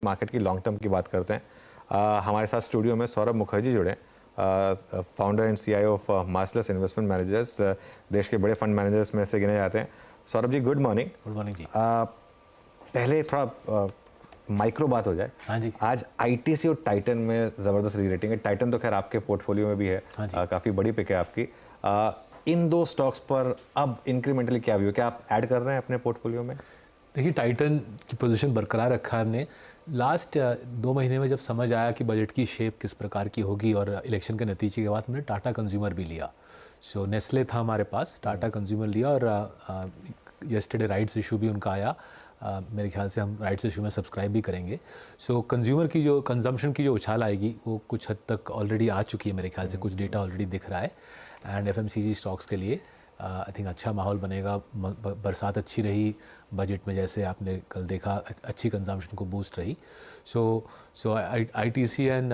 Market की long term की बात करते हैं। हमारे साथ स्टूडियो में सौरभ मुखर्जी जुड़े, founder and CEO of Marcellus investment managers, देश के बड़े फंड मैनेजर्स में से गिने जाते हैं। Saurabh ji, good morning. Good morning जी। पहले थोड़ा माइक्रो बात हो जाए। हाँ जी। आज आईटीसी और टाइटन में ज़बरदस्त री-रेटिंग है। टाइटन तो खैर आपके पोर्टफोलियो में भी है। हाँ जी। काफ़ी बड़ी पिक है आपकी। इन दो स्टॉक्स पर अब इंक्रीमेंटली क्या व्यू, क्या आप ऐड कर रहे हैं अपने पोर्टफोलियो में? देखिए, टाइटन की पोजीशन बरकरार रखा है हमने। लास्ट 2 महीने में जब समझ आया कि बजट की शेप किस प्रकार की होगी और इलेक्शन के नतीजे के बाद हमने टाटा कंज्यूमर भी लिया। सो नेस्ले था हमारे पास, टाटा कंज्यूमर लिया और येस्टरडे राइट्स इशू भी उनका आया। मेरे ख्याल से हम राइट्स इशू में सब्सक्राइब भी करेंगे। सो कंज्यूमर की जो कंजम्पशन की जो उछाल आएगी वो कुछ हद तक ऑलरेडी आ चुकी है। मेरे ख्याल से कुछ डेटा ऑलरेडी दिख रहा है। एंड एफएमसीजी स्टॉक्स के लिए आई थिंक अच्छा माहौल बनेगा। बरसात अच्छी रही बजट में, जैसे आपने कल देखा, अच्छी कंजम्पशन को बूस्ट रही। सो आईटीसी एंड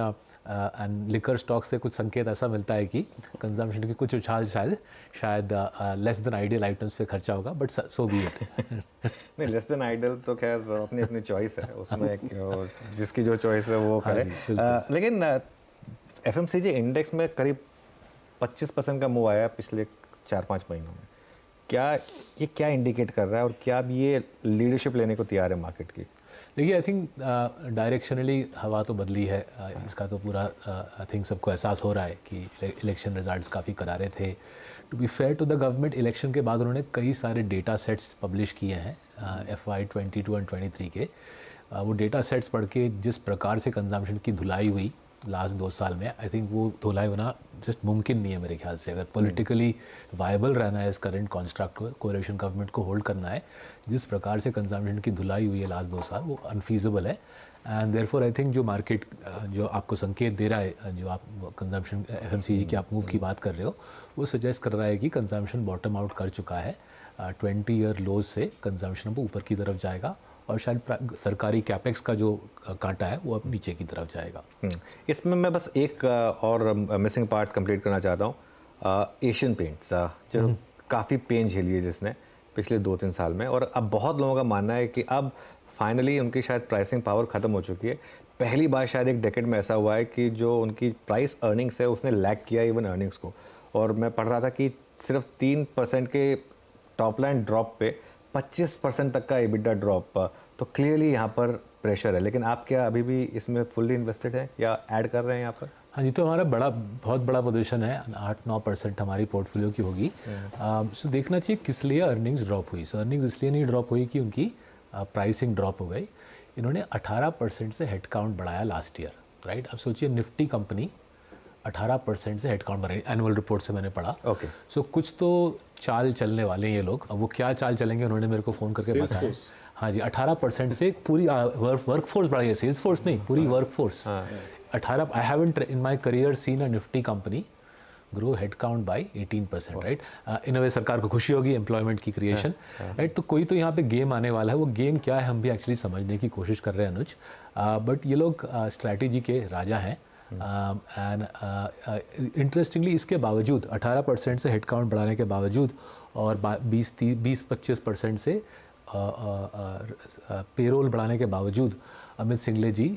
लिकर स्टॉक से कुछ संकेत ऐसा मिलता है कि कंजम्पशन की कुछ उछाल शायद लेस देन आइडियल आइटम्स पे खर्चा होगा, बट सो बी इट। नहीं, लेस देन आइडियल तो खैर अपनी अपनी चॉइस है, उसमें जिसकी जो चॉइस है वो करे। लेकिन एफएमसीजी इंडेक्स में करीब 25% का मूव आया पिछले 4-5 महीनों में। क्या इंडिकेट कर रहा है, और क्या अब ये लीडरशिप लेने को तैयार है मार्केट की? देखिए, आई थिंक डायरेक्शनली हवा तो बदली है। इसका तो पूरा आई थिंक सबको एहसास हो रहा है कि इलेक्शन रिजल्ट्स काफ़ी करारे थे। To be fair to the government, election के बाद उन्होंने कई सारे डेटा सेट्स पब्लिश किए हैं FY 22 और 23 के। वो डेटा सेट्स पढ़ के जिस प्रकार से कंजम्पशन की धुलाई हुई लास्ट 2 साल में, आई थिंक वो धुलाई होना जस्ट मुमकिन नहीं है मेरे ख्याल से। अगर पॉलिटिकली वायबल रहना है इस करंट कॉन्स्ट्रक्ट को, कोalition गवर्नमेंट को होल्ड करना है, जिस प्रकार से कंजम्पशन की धुलाई हुई है लास्ट 2 साल, वो अनफीजिबल है। एंड देयरफॉर आई थिंक जो मार्केट जो आपको संकेत दे रहा है, जो आप कंजम्पशन एफएमसीजी के आप मूव की बात कर रहे हो, वो सजेस्ट कर रहा है कि कंजम्पशन बॉटम आउट कर चुका है। 20 ईयर लोज से कंजम्पशन अब ऊपर की तरफ जाएगा और शायद सरकारी कैपेक्स का जो कांटा है वो अब नीचे की तरफ जाएगा। इसमें मैं बस एक और मिसिंग पार्ट कंप्लीट करना चाहता हूँ। एशियन पेंट्स जो काफ़ी पेन झेली है जिसने पिछले 2-3 साल में, और अब बहुत लोगों का मानना है कि अब फाइनली उनकी शायद प्राइसिंग पावर ख़त्म हो चुकी है। पहली बार शायद एक डेकेड में ऐसा हुआ है कि जो उनकी प्राइस अर्निंग्स है उसने लैग किया इवन अर्निंग्स को। और मैं पढ़ रहा था कि सिर्फ 3% के टॉप लाइन ड्रॉप पे 25% तक का EBITDA ड्रॉप, तो क्लियरली यहाँ पर प्रेशर है। लेकिन आप क्या अभी भी इसमें फुल्ली इन्वेस्टेड हैं या ऐड कर रहे हैं यहाँ पर? हाँ जी, तो हमारा बहुत बड़ा पोजीशन है, 8-9% हमारी पोर्टफोलियो की होगी। सो देखना चाहिए किस लिए अर्निंग्स ड्रॉप हुई। सो अर्निंग्स इसलिए नहीं ड्रॉप हुई कि उनकी प्राइसिंग ड्रॉप हो गई। इन्होंने 18% से हेड काउंट बढ़ाया लास्ट ईयर, राइट। अब सोचिए, निफ्टी कंपनी 18% से हेड काउंट बढ़ाई, एनुअल रिपोर्ट से मैंने पढ़ा। ओके। सो कुछ तो चाल चलने वाले हैं ये लोग। अब वो क्या चाल चलेंगे उन्होंने मेरे को फ़ोन करके बताया। हाँ जी, 18% से पूरी वर्क फोर्स बढ़ाई है, सेल्स फोर्स नहीं, पूरी work force. 18 I haven't in my career seen a Nifty company grow head count by 18%, right. In a way सरकार को खुशी होगी एम्प्लॉयमेंट की क्रिएशन, राइट। तो कोई तो यहाँ पे गेम आने वाला है। वो गेम क्या है हम भी एक्चुअली समझने की कोशिश कर रहे हैं, अनुज। बट ये लोग स्ट्रैटेजी के राजा हैं। एंड इंटरेस्टिंगली इसके बावजूद 18% से हेड काउंट बढ़ाने के बावजूद और 20-25% से पेरोल बढ़ाने के बावजूद अमित सिंगले जी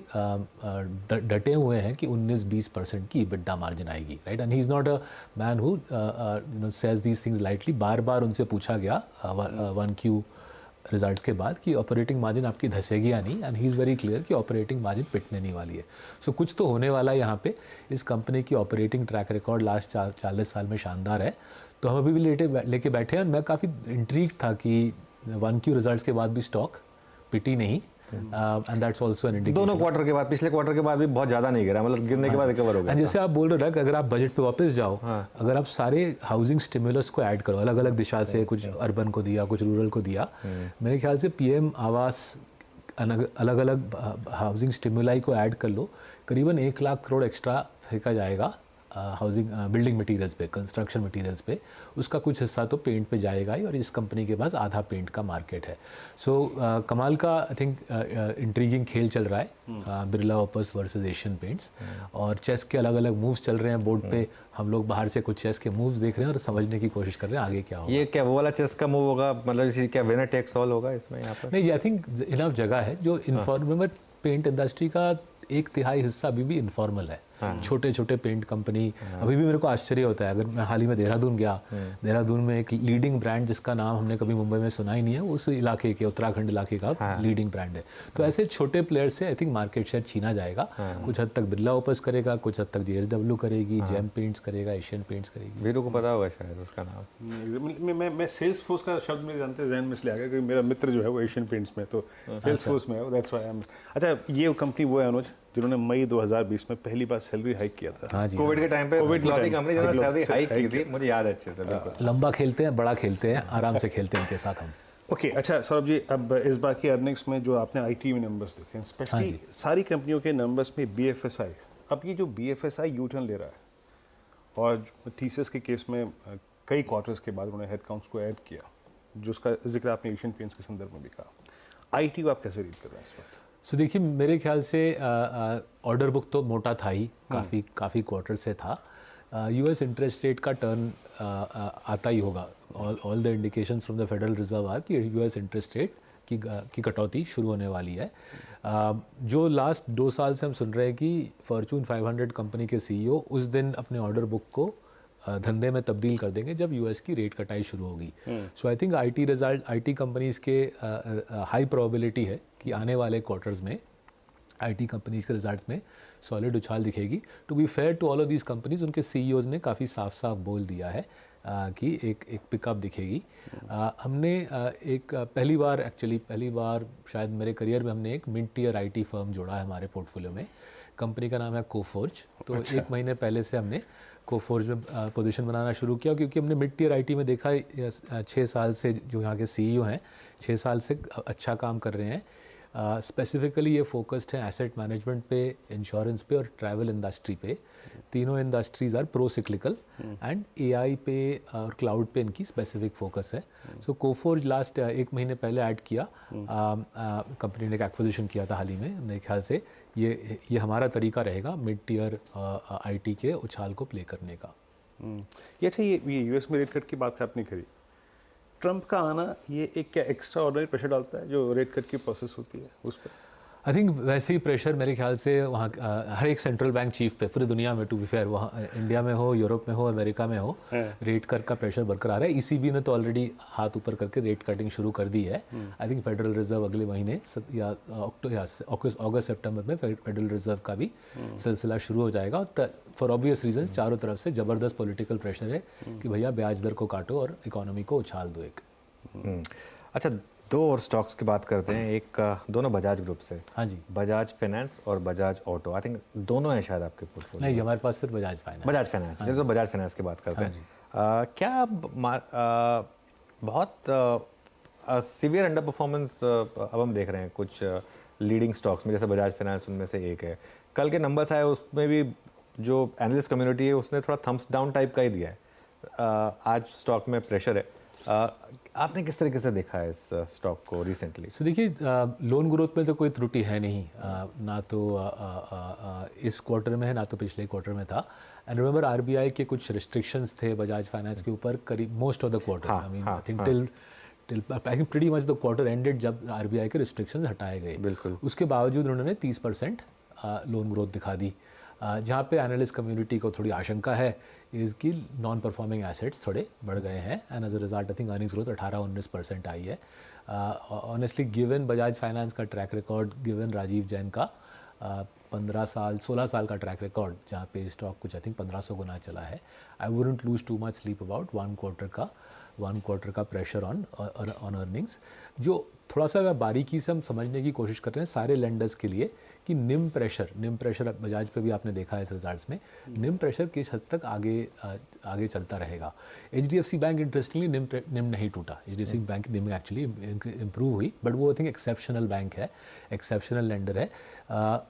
डटे हुए हैं कि 19-20% की EBITDA मार्जिन आएगी, right. And he is not a man who says these things lightly. बार बार उनसे पूछा गया 1Q रिजल्ट्स के बाद कि ऑपरेटिंग मार्जिन आपकी धसेगी या नहीं, and he is very clear कि ऑपरेटिंग मार्जिन पिटने नहीं वाली है। सो कुछ तो होने वाला है यहाँ पे। इस कंपनी की ऑपरेटिंग ट्रैक रिकॉर्ड लास्ट 40 साल में शानदार है। तो हम अभी भी लेके बैठे हैं। मैं काफ़ी इंट्रीग था कि 1Q रिजल्ट्स के बाद भी स्टॉक पिटी नहीं, and that's also an indication. दोनों क्वार्टर के बाद, पिछले क्वार्टर के बाद भी बहुत ज़्यादा नहीं गिरा, मतलब गिरने के बाद रिकवर हो गया। जैसे आप बोल रहे हो, अगर आप बजट पे वापस जाओ, अगर आप सारे हाउसिंग स्टिमुलस को ऐड करो, अलग अलग दिशा से, कुछ अर्बन को दिया, कुछ रूरल को दिया, मेरे ख्याल से PM आवास, अलग अलग हाउसिंग स्टिमुलाई को ऐड कर लो, करीबन 1 लाख करोड़ एक्स्ट्रा फेंका जाएगा हाउसिंग बिल्डिंग मटेरियल्स पे, कंस्ट्रक्शन मटेरियल्स पे। उसका कुछ हिस्सा तो पेंट पे जाएगा ही, और इस कंपनी के पास आधा पेंट का मार्केट है। सो कमाल का आई थिंक इंट्रीगिंग खेल चल रहा है, Birla opus versus Asian paints. और चेस के अलग अलग मूव्स चल रहे हैं बोर्ड पे। हम लोग बाहर से कुछ चेस के मूव्स देख रहे हैं और समझने की कोशिश कर रहे हैं आगे क्या होगा। ये क्या वो वाला चेस का मूव होगा, मतलब क्या विनर टेक्स ऑल होगा इसमें यहाँ पर? नहीं जी, आई थिंक इनफ जगह है जो इन्फॉर्मेटिव पेंट इंडस्ट्री का 1/3 हिस्सा अभी भी इनफॉर्मल है। छोटे छोटे पेंट कंपनी, अभी भी मेरे को आश्चर्य होता है। अगर मैं हाल ही में देहरादून गया, देहरादून में एक लीडिंग ब्रांड जिसका नाम हमने कभी मुंबई में सुना ही नहीं है, उस इलाके के, उत्तराखंड इलाके का लीडिंग ब्रांड है। तो ऐसे छोटे प्लेयर्स से आई थिंक मार्केट शेयर छीना जाएगा। कुछ हद तक बिरला ओपस करेगा, कुछ हद तक JSW करेगी, जेम पेंट्स करेगा, एशियन पेंट्स करेगी। वीरू को पता होगा शायद उसका नाम। मैं सेल्स फोर्स का शब्द मेरे जानते जहन में इसलिए आ गया क्योंकि मेरा मित्र जो है वो एशियन पेंट्स में, तो सेल्स फोर्स में है, दैट्स व्हाई आई एम। अच्छा, ये कंपनी वो है अनुज जिन्होंने मई 2020 में पहली बार सैलरी हाइक किया था। हाँ जी, कोविड के टाइम पे कोविड के इकलौती टाइम कंपनी जिन्होंने सैलरी हाइक की थी, मुझे याद है अच्छे से। बिल्कुल लंबा खेलते हैं, बड़ा खेलते हैं, आराम से खेलते हैं इनके साथ हम। ओके, अच्छा सौरभ जी, अब इस बार की अर्निंग्स में जो आपने आईटी में नंबर्स देखे, स्पेशली सारी कंपनियों के नंबर्स में BFSI, अब ये जो BFSI यू टर्न ले रहा है और TCS के केस में कई क्वार्टर्स के बाद उन्होंने हेडकाउंट्स को ऐड किया, जो उसका जिक्र आपने एशियन पेंट्स के संदर्भ में भी कहा, आईटी को आप कैसे रीड कर रहे हैं इस वक्त? सो देखिए, मेरे ख्याल से ऑर्डर बुक तो मोटा था ही, काफ़ी क्वार्टर से था। US इंटरेस्ट रेट का टर्न आता ही होगा। All the indications from the Federal Reserve are कि US इंटरेस्ट रेट की कटौती शुरू होने वाली है। जो लास्ट 2 साल से हम सुन रहे हैं कि फॉर्चून 500 कंपनी के CEO उस दिन अपने ऑर्डर बुक को धंधे में तब्दील कर देंगे जब US की रेट कटाई शुरू होगी। So I think IT companies के हाई प्रोबेबिलिटी है कि आने वाले क्वार्टर्स में आईटी कंपनीज़ के रिजल्ट्स में सॉलिड उछाल दिखेगी। To be fair to all of these companies, उनके CEOs ने काफ़ी साफ बोल दिया है कि एक पिकअप दिखेगी। हमने पहली बार शायद मेरे करियर में हमने एक मिड टियर IT फर्म जोड़ा है हमारे पोर्टफोलियो में। कंपनी का नाम है कोफोर्ज। तो अच्छा। 1 महीने पहले से हमने कोफोर्ज में पोजीशन बनाना शुरू किया, क्योंकि हमने मिड टियर IT में देखा 6 साल से जो यहाँ के CEO हैं 6 साल से अच्छा काम कर रहे हैं। स्पेसिफिकली ये फोकस्ड है एसेट मैनेजमेंट पे, इंश्योरेंस पे और ट्रैवल इंडस्ट्री पे। तीनों industries are pro cyclical and AI पे और क्लाउड पे इनकी स्पेसिफिक फोकस है। सो कोफोर्ज लास्ट 1 महीने पहले ऐड किया, कंपनी ने एक एक्विजिशन किया था हाल ही में। मेरे ख्याल से ये हमारा तरीका रहेगा मिड टियर IT के उछाल को प्ले करने का। ये अच्छा, ये US में रेट कट की बात आपने करी, ट्रंप का आना ये एक क्या एक्स्ट्रा ऑर्डिनरी प्रेशर डालता है जो रेट कट की प्रोसेस होती है उस पर? आई थिंक वैसे ही प्रेशर मेरे ख्याल से वहाँ हर एक सेंट्रल बैंक चीफ पे पूरी दुनिया में, टू बी फेयर, वहाँ इंडिया में हो, यूरोप में हो, अमेरिका में हो, रेट कट का प्रेशर बरकरार है। ECB ने तो ऑलरेडी हाथ ऊपर करके रेट कटिंग शुरू कर दी है। आई थिंक फेडरल रिजर्व अगले महीने या अगस्त सितंबर में फेडरल रिजर्व का भी सिलसिला शुरू हो जाएगा। फॉर ऑब्वियस रीजन चारों तरफ से ज़बरदस्त पॉलिटिकल प्रेशर है कि भैया ब्याज दर को काटो और इकोनॉमी को उछाल दो एक। अच्छा, 2 और स्टॉक्स की बात करते हैं। एक दोनों बजाज ग्रुप से। हाँ जी, बजाज फाइनेंस और बजाज ऑटो, आई थिंक दोनों हैं शायद आपके पोर्टफोलियो। नहीं, हमारे पास सिर्फ बजाज फाइनेंस। बजाज फाइनेंस, जैसे बजाज फाइनेंस की बात करते हैं, क्या बहुत सीवियर अंडर परफॉर्मेंस अब हम देख रहे हैं कुछ लीडिंग स्टॉक्स में, जैसे बजाज फाइनेंस उनमें से एक है। कल के नंबर्स आए उसमें भी जो एनालिस्ट कम्युनिटी है उसने थोड़ा थम्स डाउन टाइप का ही दिया है। आज स्टॉक में प्रेशर है। आपने किस तरीके से देखा है इस स्टॉक को रिसेंटली? सो देखिए, लोन ग्रोथ में तो कोई त्रुटि है नहीं, ना तो इस क्वार्टर में है ना तो पिछले क्वार्टर में था। एंड रिमेंबर RBI के कुछ रिस्ट्रिक्शंस थे बजाज फाइनेंस के ऊपर करीब most of the quarter. I mean I think till pretty much the quarter ended जब RBI के रिस्ट्रिक्शंस हटाए गए। बिल्कुल। उसके बावजूद उन्होंने 30% लोन ग्रोथ दिखा दी। जहाँ पे एनालिस्ट कम्युनिटी को थोड़ी आशंका है इज़ कि नॉन परफॉर्मिंग एसेट्स थोड़े बढ़ गए हैं and as a result I think earnings growth 18-19% आई है। ऑनेस्टली गिवन बजाज फाइनेंस का track record, given Rajiv Jain का 16 साल का ट्रैक रिकॉर्ड, जहाँ पे स्टॉक कुछ आई थिंक 1500 गुना चला है, I wouldn't lose too much sleep about one quarter का प्रेशर ऑन अर्निंग्स। जो थोड़ा सा बारीकी से हम समझने की कोशिश कर रहे हैं सारे लेंडर्स के लिए कि निम प्रेशर बजाज पे भी आपने देखा है इस रिजल्ट्स में, निम प्रेशर किस हद तक आगे चलता रहेगा। HDFC बैंक इंटरेस्टिंगली निम नहीं टूटा। HDFC बैंक निम एक्चुअली इम्प्रूव हुई, बट वो आई थिंक एक्सेप्शनल बैंक है, एक्सेप्शनल लेंडर है।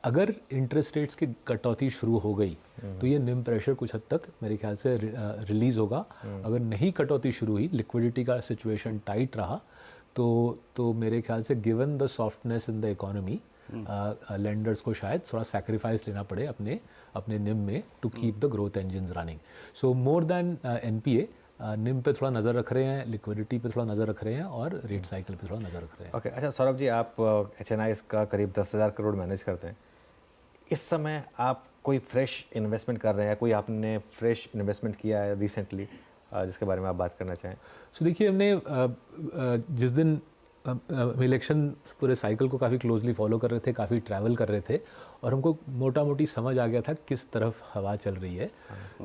अगर इंटरेस्ट रेट्स की कटौती शुरू हो गई तो ये निम प्रेशर कुछ हद तक मेरे ख्याल से रिलीज़ होगा। अगर नहीं कटौती शुरू हुई, लिक्विडिटी का सिचुएशन टाइट रहा, तो मेरे ख्याल से given the softness in the economy, lenders को शायद थोड़ा सैक्रिफाइस लेना पड़े अपने निम में to keep the growth engines running. So more than NPA, NIM पे थोड़ा नज़र रख रहे हैं, लिक्विडिटी पे थोड़ा नज़र रख रहे हैं और रेट साइकिल पे थोड़ा नज़र रख रहे हैं। ओके अच्छा सौरभ जी, आप HNIs का करीब 10,000 करोड़ मैनेज करते हैं। इस समय आप कोई फ्रेश इन्वेस्टमेंट कर रहे हैं, कोई आपने फ्रेश इन्वेस्टमेंट किया है रिसेंटली जिसके बारे में आप बात करना चाहें? सो देखिए, हमने जिस दिन इलेक्शन पूरे साइकिल को काफ़ी क्लोजली फॉलो कर रहे थे, काफ़ी ट्रैवल कर रहे थे और हमको मोटा मोटी समझ आ गया था किस तरफ हवा चल रही है।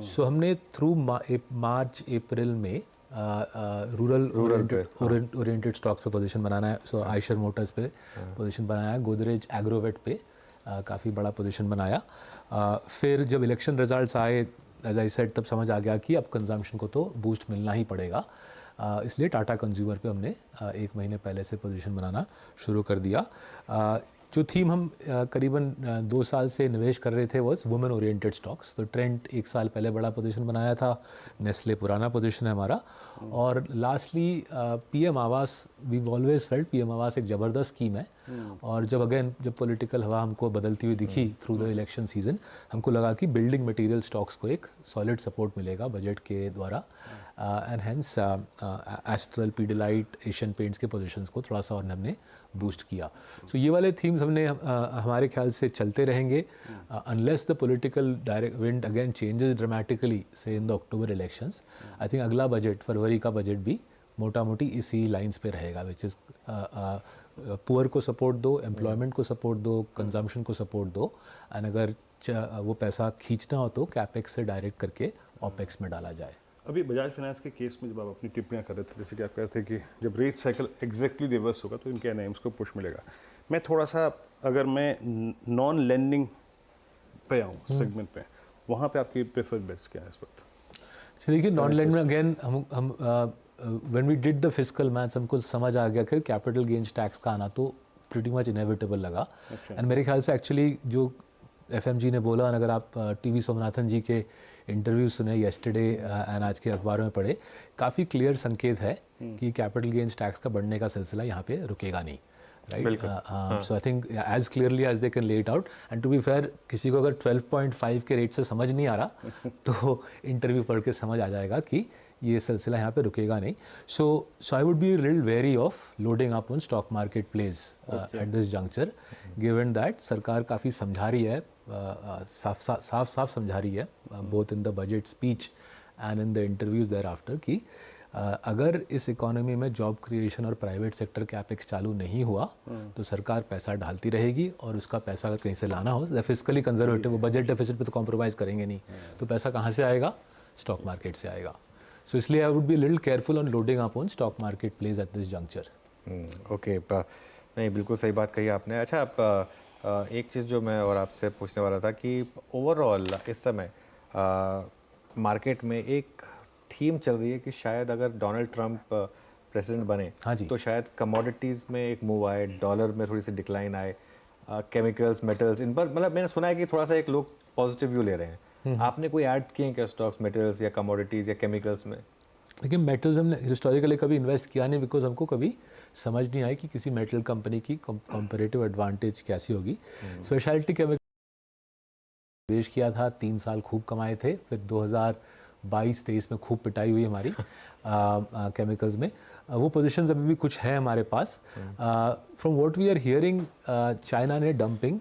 सो हमने थ्रू मार्च अप्रैल में रूरल ओरिएंटेड स्टॉक्स पे पोजीशन बनाना है। सो आयशर मोटर्स पे पोजीशन बनाया, गोदरेज एग्रोवेट पे काफ़ी बड़ा पोजीशन बनाया। फिर जब इलेक्शन रिजल्ट्स आए, एज आई सेड, तब समझ आ गया कि अब कंजम्पशन को तो बूस्ट मिलना ही पड़ेगा। इसलिए टाटा कंज्यूमर पे हमने 1 महीने पहले से पोजीशन बनाना शुरू कर दिया। जो थीम हम करीबन 2 साल से निवेश कर रहे थे वॉज वुमेन ओरिएंटेड स्टॉक्स। तो ट्रेंड 1 साल पहले बड़ा पोजीशन बनाया था, नेस्ले पुराना पोजीशन है हमारा। और लास्टली पीएम आवास, वी ऑलवेज फेल्ट पीएम आवास एक ज़बरदस्त स्कीम है। और जब पॉलिटिकल हवा हमको बदलती हुई दिखी थ्रू द इलेक्शन सीजन, हमको लगा कि बिल्डिंग मटेरियल स्टॉक्स को एक सॉलिड सपोर्ट मिलेगा बजट के द्वारा। एंड हेंस एस्ट्रल, पीडिलाइट, एशियन पेंट्स के पोजीशंस को थोड़ा सा और हमने बूस्ट किया। सो ये वाले थीम्स हमने हमारे ख्याल से चलते रहेंगे unless the political direct wind again changes dramatically से in the October elections. I think अगला बजट, फरवरी का बजट भी मोटा मोटी इसी लाइंस पे रहेगा, विच इज़ पुअर को सपोर्ट दो, एम्प्लॉयमेंट को सपोर्ट दो, कंजम्पशन को सपोर्ट दो। एंड अगर वो पैसा खींचना हो तो कैपेक्स से डायरेक्ट करके ऑपेक्स में डाला जाए। अभी बजाज फाइनेंस के केस में जब आप अपनी टिप्पणियां कर रहे थे, जैसे कि आप कह रहे थे कि जब रेट साइकिल एग्जैक्टली रिवर्स होगा तो इनके एनआईएम्स को पुश मिलेगा। मैं थोड़ा सा, अगर मैं नॉन लेंडिंग पे आऊँ सेगमेंट पे, वहाँ पे आपकी प्रेफर्ड बेट्स क्या है इस वक्त? देखिए, नॉन लैंड में अगेन हम when we did the fiscal maths, हमको समझ आ गया कि कैपिटल गेन्स टैक्स का आना तो प्रीटी मच इनएविटेबल लगा। एंड मेरे ख्याल से एक्चुअली जो FMG ने बोला, और अगर आप TV सोमनाथन जी के इंटरव्यू सुने येस्टरडे एंड आज के अखबारों में पढ़े, काफ़ी क्लियर संकेत है कि कैपिटल गेन्स टैक्स का बढ़ने का सिलसिला यहाँ पे रुकेगा नहीं, right? So I think as clearly as they can lay it out. And to be fair, किसी को अगर 12.5 के रेट से समझ नहीं आ रहा तो इंटरव्यू पढ़ के समझ आ जाएगा कि ये सिलसिला यहाँ पे रुकेगा नहीं। So I would be little wary of loading up on stock market plays at this juncture, given that सरकार काफ़ी समझा रही है, साफ समझा रही है, both in the budget speech and in the interviews thereafter, कि अगर इस इकोनॉमी में जॉब क्रिएशन और प्राइवेट सेक्टर कैपेक्स चालू नहीं हुआ तो सरकार पैसा डालती रहेगी, और उसका पैसा अगर कहीं से लाना हो, फिस्कली कंजर्वेटिव, बजट डेफिसिट पे तो कॉम्प्रोमाइज़ करेंगे नहीं, तो पैसा कहाँ से आएगा? स्टॉक मार्केट से आएगा। सो इसलिए आई would be little careful on loading up on stock market plays at this juncture. Okay, नहीं बिल्कुल सही बात कही आपने। अच्छा, आप एक चीज़ जो मैं और आपसे पूछने वाला था कि ओवरऑल इस समय मार्केट में एक थीम चल रही है कि शायद अगर डोनाल्ड ट्रंप प्रेसिडेंट बने, हाँ जी, तो शायद कमोडिटीज़ में एक मूव आए, डॉलर में थोड़ी सी डिक्लाइन आए, केमिकल्स, मेटल्स, इन पर मतलब मैंने सुना है कि थोड़ा सा एक लोग पॉजिटिव व्यू ले रहे हैं। आपने कोई ऐड किए हैं क्या स्टॉक्स, मेटल्स या कमोडिटीज़ या केमिकल्स में? लेकिन मेटल्स हमने हिस्टोरिकली कभी इन्वेस्ट किया नहीं, बिकॉज हमको कभी समझ नहीं आई कि किसी मेटल कंपनी की कंपैरेटिव एडवांटेज कैसी होगी। स्पेशलिटी केमिकल निवेश किया था, 3 साल खूब कमाए थे, फिर 2022-23 में खूब पिटाई हुई हमारी केमिकल्स में। वो पोजीशंस अभी भी कुछ हैं हमारे पास। From what we are hearing, China ने डंपिंग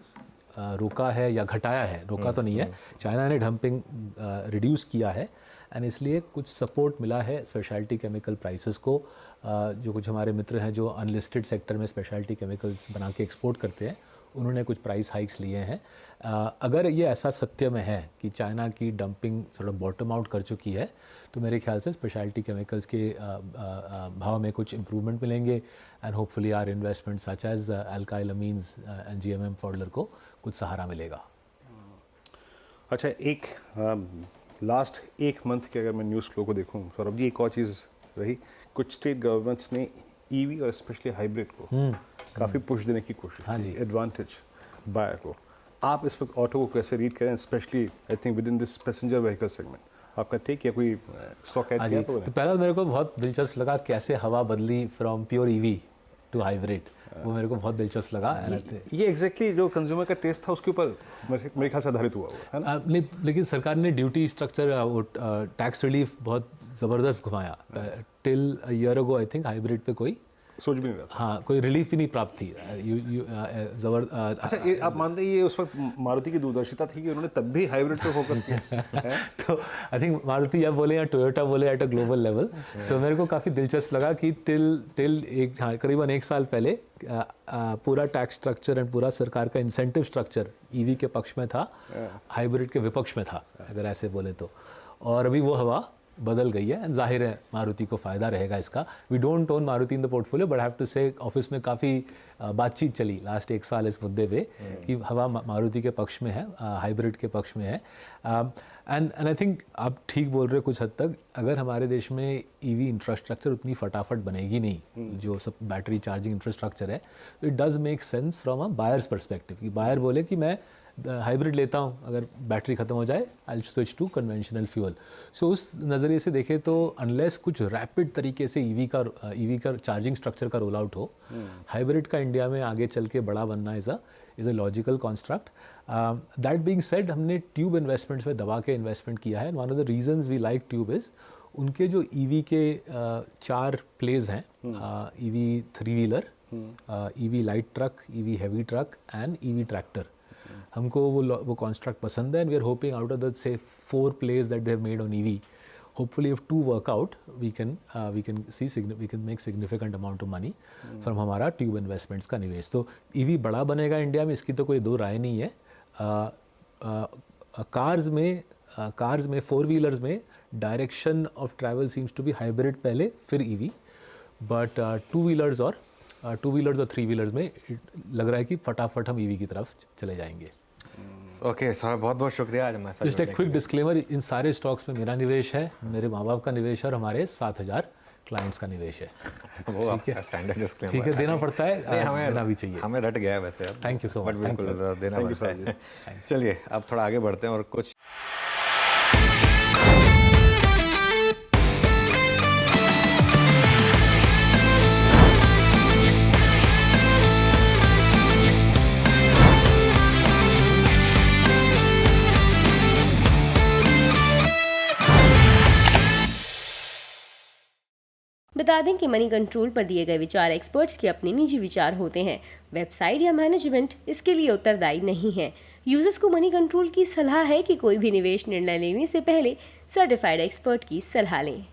रोका है या घटाया है, रोका तो नहीं है, चाइना ने डंपिंग रिड्यूस किया है, एंड इसलिए कुछ सपोर्ट मिला है स्पेशलिटी केमिकल प्राइसेस को। जो कुछ हमारे मित्र हैं जो अनलिस्टेड सेक्टर में स्पेशलिटी केमिकल्स बना के एक्सपोर्ट करते हैं, उन्होंने कुछ प्राइस हाइक्स लिए हैं। अगर ये ऐसा सत्य में है कि चाइना की डंपिंग थोड़ा बॉटम आउट कर चुकी है, तो मेरे ख्याल से स्पेशलिटी केमिकल्स के भाव में कुछ इम्प्रूवमेंट मिलेंगे, and hopefully our investment such as alkyl amines and GMM Pfaudler को कुछ सहारा मिलेगा। अच्छा, एक लास्ट 1 मंथ के अगर मैं न्यूज़ फ्लो को देखूं सौरभ जी, एक और चीज़ रही, कुछ स्टेट गवर्नमेंट्स ने EV और स्पेशली हाइब्रिड को काफ़ी पुश देने की कोशिश की, एडवांटेज बायर को। आप इस वक्त ऑटो को कैसे रीड करें, specially I think with in this passenger vehicle segment? आपका टेक या कोई स्टॉक ऐड किया? तो पहला मेरे को बहुत दिलचस्प लगा कैसे हवा बदली from pure EV to hybrid, वो मेरे को बहुत दिलचस्प लगा। ये एग्जैक्टली जो कंज्यूमर का टेस्ट था उसके ऊपर मेरे ख्याल से आधारित हुआ है ना? लेकिन सरकार ने ड्यूटी स्ट्रक्चर, टैक्स रिलीफ बहुत ज़बरदस्त घुमाया। Till a year ago I think hybrid पे कोई सोच भी नहीं रहा था। हाँ कोई रिलीफ भी नहीं प्राप्त थी। अच्छा, ये आप मानते हैं ये उस वक्त मारुति की दूरदर्शिता थी कि उन्होंने तब भी हाइब्रिड पे फोकस किया है? तो आई थिंक मारुति या बोले या टोयोटा बोले एट अ ग्लोबल लेवल। सो मेरे को काफ़ी दिलचस्प लगा कि टिल एक करीबन 1 साल पहले पूरा टैक्स स्ट्रक्चर एंड पूरा सरकार का इंसेंटिव स्ट्रक्चर ईवी के पक्ष में था, हाइब्रिड के विपक्ष में था अगर ऐसे बोले तो। और अभी वो हवा बदल गई है एंड जाहिर है मारुति को फ़ायदा रहेगा इसका। We don't own Maruti in the portfolio but have to say office में काफ़ी बातचीत चली लास्ट 1 साल इस मुद्दे पे कि हवा मारुति के पक्ष में है, हाइब्रिड के पक्ष में है। एंड आई थिंक आप ठीक बोल रहे हो कुछ हद तक। अगर हमारे देश में ईवी इंफ्रास्ट्रक्चर उतनी फटाफट बनेगी नहीं, जो सब बैटरी चार्जिंग इंफ्रास्ट्रक्चर है, तो it does make sense from a buyers perspective कि बायर बोले कि मैं हाइब्रिड लेता हूँ, अगर बैटरी ख़त्म हो जाए I switch to conventional fuel. So उस नज़रिए से देखें तो अनलेस कुछ रैपिड तरीके से ईवी का चार्जिंग स्ट्रक्चर का रोल आउट हो, हाइब्रिड का इंडिया में आगे चल के बड़ा बनना is a logical construct. That being said, हमने ट्यूब इन्वेस्टमेंट्स में दबा के इन्वेस्टमेंट किया है। One of the reasons we like Tube is उनके जो ईवी के 4 प्लेज हैं, EV 3 wheeler, EV light truck, EV heavy truck and EV tractor. हमको वो कॉन्स्ट्रक्ट पसंद है and we are hoping out of the say 4 plays that they have made on EV, hopefully if 2 work out we can make significant amount of money from हमारा Tube Investments का निवेश। तो EV बड़ा बनेगा India में, इसकी तो कोई दो राय नहीं है। कार्स में 4 व्हीलर्स में direction of travel seems to be hybrid पहले फिर ईवी, बट 2 व्हीलर्स और 3 व्हीलर्स में लग रहा है कि फटाफट हम ईवी की तरफ चले जाएंगे। ओके सर, बहुत बहुत शुक्रिया आज हमारे साथ। जस्ट एक क्विक डिस्क्लेमर, इन सारे स्टॉक्स में मेरा निवेश है, मेरे माँ बाप का निवेश है और हमारे 7,000 क्लाइंट्स का निवेश है। वो आपका स्टैंडर्ड डिस्क्लेमर ठीक है, देना पड़ता है, देना भी चाहिए। हमें रट गया है वैसे अब। Thank you so much. बिल्कुल देना पड़ता है। चलिए अब थोड़ा आगे बढ़ते हैं और कुछ बता दें कि मनी कंट्रोल पर दिए गए विचार एक्सपर्ट्स के अपने निजी विचार होते हैं। वेबसाइट या मैनेजमेंट इसके लिए उत्तरदायी नहीं है। यूजर्स को मनी कंट्रोल की सलाह है कि कोई भी निवेश निर्णय लेने से पहले सर्टिफाइड एक्सपर्ट की सलाह लें।